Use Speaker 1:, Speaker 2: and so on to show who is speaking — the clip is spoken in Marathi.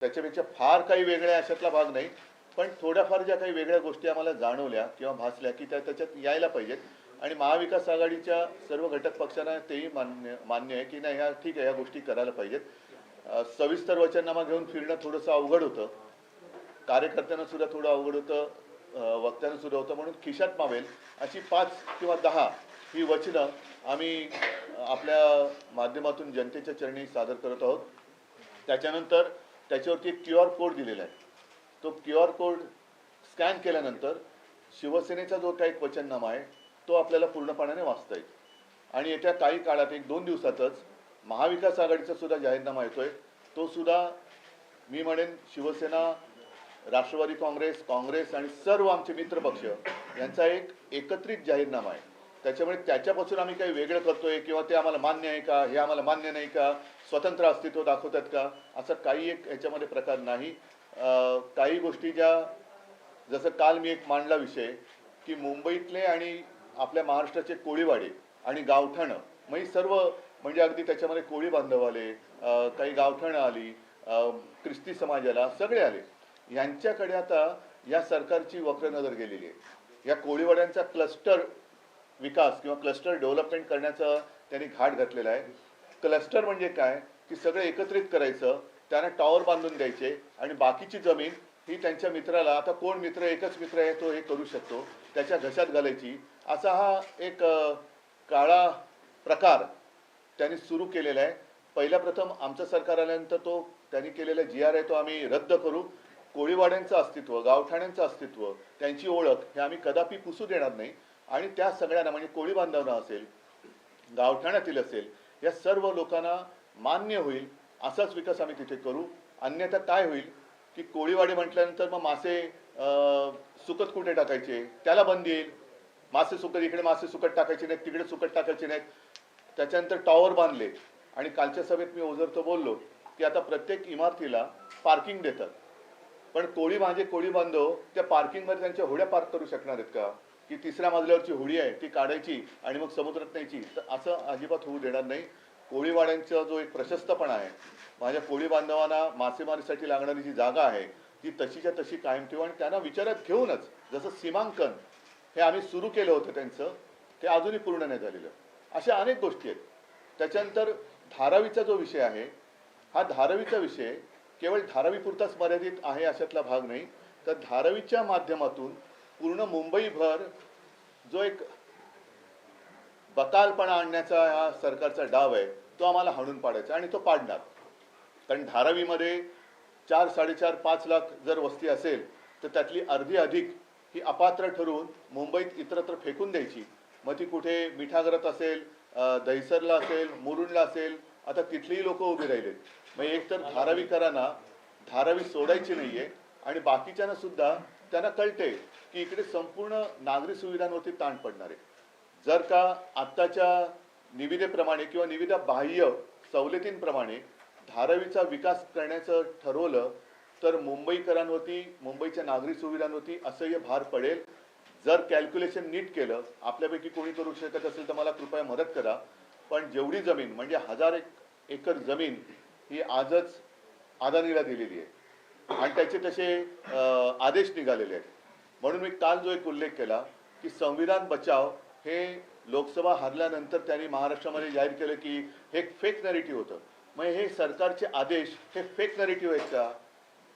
Speaker 1: त्याच्यापेक्षा फार काही वेगळ्या अशातला भाग नाही, पण थोड्याफार ज्या काही वेगळ्या गोष्टी आम्हाला जाणवल्या किंवा भासल्या की त्या त्याच्यात यायला पाहिजेत. आणि महाविकास आघाडीच्या सर्व घटक पक्षांना तेही मान्य आहे की नाही, ह्या ठीक आहे, ह्या गोष्टी करायला पाहिजेत. सविस्तर वचननामा घेऊन फिरणं थोडंसं अवघड होतं, कार्यकर्त्यांना सुद्धा थोडं अवघड होतं, वक्त्यांना सुद्धा होतं. म्हणून खिशात मावेल अशी 5 किंवा 10 ही वचनं आम्ही आपल्या माध्यमातून जनतेच्या चरणी सादर करत आहोत. त्याच्यानंतर त्याच्यावरती एक QR कोड दिलेला आहे. तो QR कोड स्कॅन केल्यानंतर शिवसेनेचा जो काही वचननामा आहे तो आपल्याला पूर्णपणाने वाचता येईल. आणि येत्या काही काळात 1-2 दिवसातच महाविकास आघाडीचा सुद्धा जाहीरनामा येतोय. तो सुद्धा मी म्हणेन शिवसेना, राष्ट्रवादी काँग्रेस, काँग्रेस आणि सर्व आमचे मित्रपक्ष यांचा एक एकत्रित जाहीरनामा आहे. त्याच्यामुळे त्याच्यापासून आम्ही काही वेगळं करतोय किंवा ते आम्हाला मान्य आहे का, हे आम्हाला मान्य नाही का, स्वतंत्र अस्तित्व दाखवतात का, असं काही एक ह्याच्यामध्ये प्रकार नाही. काही गोष्टी ज्या, जसं काल मी एक मांडला विषय की मुंबईतले आणि आपल्या महाराष्ट्राचे कोळीवाडे आणि गावठाणं म्हणजे सर्व, म्हणजे अगदी त्याच्यामध्ये कोळी बांधव आले, काही गावठाणं आली, ख्रिस्ती समाजाला सगळे आले. यांच्याकडे आता या सरकारची वक्र नजर गेलेली आहे. या कोळीवाड्यांचा क्लस्टर विकास किंवा क्लस्टर डेव्हलपमेंट करण्याचा त्यांनी घाट घातलेला आहे. क्लस्टर म्हणजे काय की सगळे एकत्रित करायचं, त्यांना टॉवर बांधून द्यायचे आणि बाकीची जमीन ही त्यांच्या मित्राला, आता कोण मित्र, एकच मित्र आहे तो हे करू शकतो, त्याच्या घशात घालायची, असा हा एक काळा प्रकार त्यांनी सुरू केलेला आहे. पहिल्या प्रथम आमचं सरकार आल्यानंतर तो त्यांनी केलेला GR आहे तो आम्ही रद्द करू. कोळीवाड्यांचं अस्तित्व, गावठाण्यांचं अस्तित्व, त्यांची ओळख हे आम्ही कदापि पुसू देणार नाही. आणि त्या सगळ्यांना, म्हणजे कोळी बांधवांना असेल, गावठाण्यातील असेल, या सर्व लोकांना मान्य होईल असाच विकास आम्ही तिथे करू. अन्यथा काय होईल की कोळीवाडी म्हटल्यानंतर मग मासे सुकत कुठे टाकायचे, त्याला बंदी येईल. मासे सुकत, इकडे मासे सुकट टाकायचे नाहीत, तिकडे सुकट टाकायचे नाहीत. त्याच्यानंतर टॉवर बांधले आणि कालच्या सभेत मी ओझरतो बोललो की आता प्रत्येक इमारतीला पार्किंग देतात, पण कोळी बांधव त्या पार्किंगमध्ये त्यांच्या होड्या पार्क करू शकणार आहेत का, की तिसऱ्या मजल्यावरची होडी आहे ती काढायची आणि मग समुद्रात न्यायची? तर असं अजिबात होऊ देणार नाही. कोळीवाड्यांचा जो एक प्रशस्तपणा आहे, माझ्या कोळी बांधवांना मासेमारीसाठी लागणारी जी जागा आहे ती तशीच्या तशी कायम ठेवू. आणि त्यांना विचारात घेऊनच, जसं सीमांकन हे आम्ही सुरू केलं होतं त्यांचं, ते अजूनही पूर्ण नाही झालेलं. अशा अनेक गोष्टी आहेत. त्याच्यानंतर धारावीचा जो विषय आहे, हा धारावीचा विषय केवळ धारावीपुरताच मर्यादित आहे अशातला भाग नाही, तर धारावीच्या माध्यमातून पूर्ण मुंबईभर जो एक बकालपणा आणण्याचा हा सरकारचा डाव आहे तो आम्हाला हाणून पाडायचा आणि तो पाडणार. कारण धारावीमध्ये 4-4.5 लाख जर वस्ती असेल तर त्यातली अर्धी अधिक ही अपात्र ठरवून मुंबईत इतरत्र फेकून द्यायची. मग ती कुठे मिठागरात असेल, दहिसरला असेल, मुरुडला असेल, आता तिथलीही लोक उभी राहिलेत. मग एक तर धारावीकरांना धारावी सोडायची नाहीये आणि बाकीच्यांना सुद्धा त्यांना कळते की इकडे संपूर्ण नागरी सुविधांवरती ताण पडणार आहे. जर का आत्ताच्या निविदेप्रमाणे किंवा निविदा बाह्य सवलतींप्रमाणे धारावीचा विकास करण्याचं ठरवलं तर मुंबईकरांवरती, मुंबईच्या नागरी सुविधांवरती असह्य भार पडेल. जर कॅल्क्युलेशन नीट केलं, आपल्यापैकी कोणी करू शकत असेल तर मला कृपया मदत करा, पण जेवढी जमीन म्हणजे 1000 एकर जमीन ही आजच अदानीला दिलेली आहे आणि त्याचे तसे आदेश निघालेले आहेत. म्हणून मी काल जो एक उल्लेख केला की संविधान बचाव हे लोकसभा हरल्यानंतर त्यांनी महाराष्ट्रामध्ये जाहीर केलं की हे फेक नॅरेटिव्ह होतं. मग हे सरकारचे आदेश हे फेक नॅरेटिव्ह आहेत का?